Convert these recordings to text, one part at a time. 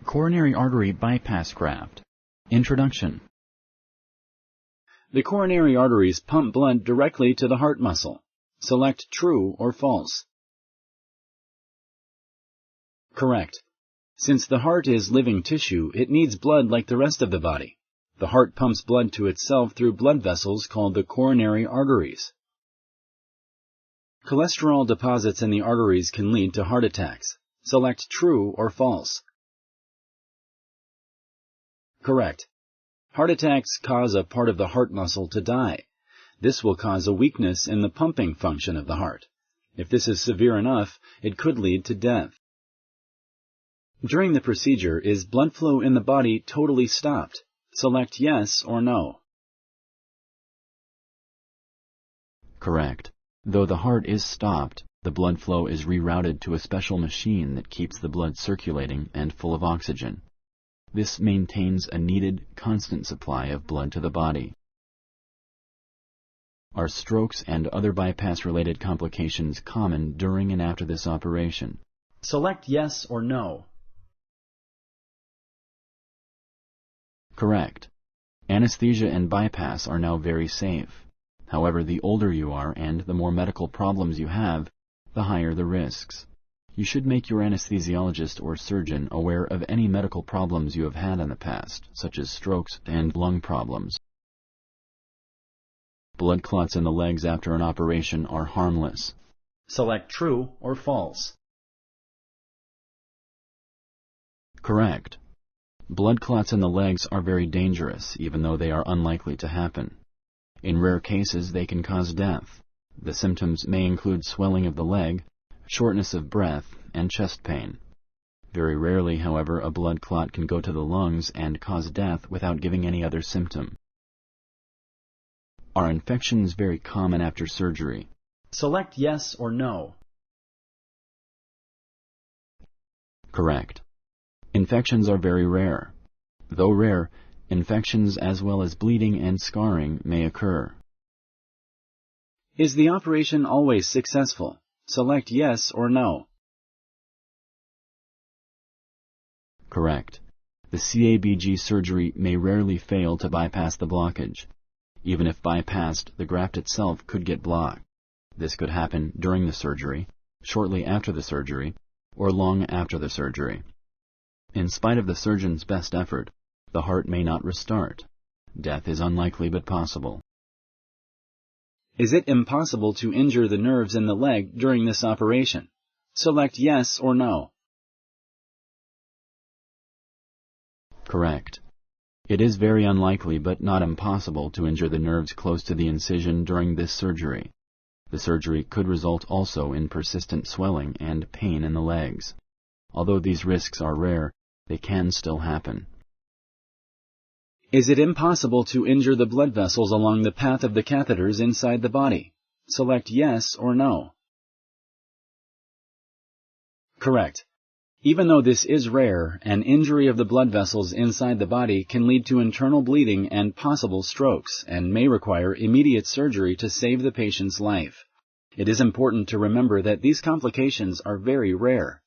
Coronary Artery Bypass Graft. Introduction. The coronary arteries pump blood directly to the heart muscle. Select true or false. Correct. Since the heart is living tissue, it needs blood like the rest of the body. The heart pumps blood to itself through blood vessels called the coronary arteries. Cholesterol deposits in the arteries can lead to heart attacks. Select true or false. Correct. Heart attacks cause a part of the heart muscle to die. This will cause a weakness in the pumping function of the heart. If this is severe enough, it could lead to death. During the procedure, is blood flow in the body totally stopped? Select yes or no. Correct. Though the heart is stopped, the blood flow is rerouted to a special machine that keeps the blood circulating and full of oxygen. This maintains a needed, constant supply of blood to the body. Are strokes and other bypass-related complications common during and after this operation? Select yes or no. Correct. Anesthesia and bypass are now very safe. However, the older you are and the more medical problems you have, the higher the risks. You should make your anesthesiologist or surgeon aware of any medical problems you have had in the past, such as strokes and lung problems. Blood clots in the legs after an operation are harmless. Select true or false. Correct. Blood clots in the legs are very dangerous, even though they are unlikely to happen. In rare cases, they can cause death. The symptoms may include swelling of the leg, shortness of breath, and chest pain. Very rarely, however, a blood clot can go to the lungs and cause death without giving any other symptom. Are infections very common after surgery? Select yes or no. Correct. Infections are very rare. Though rare, infections as well as bleeding and scarring may occur. Is the operation always successful? Select yes or no. Correct. The CABG surgery may rarely fail to bypass the blockage. Even if bypassed, the graft itself could get blocked. This could happen during the surgery, shortly after the surgery, or long after the surgery. In spite of the surgeon's best effort, the heart may not restart. Death is unlikely but possible. Is it impossible to injure the nerves in the leg during this operation? Select yes or no. Correct. It is very unlikely but not impossible to injure the nerves close to the incision during this surgery. The surgery could result also in persistent swelling and pain in the legs. Although these risks are rare, they can still happen. Is it impossible to injure the blood vessels along the path of the catheters inside the body? Select yes or no. Correct. Even though this is rare, an injury of the blood vessels inside the body can lead to internal bleeding and possible strokes, and may require immediate surgery to save the patient's life. It is important to remember that these complications are very rare.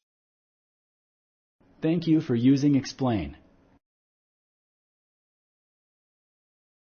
Thank you for using Explain.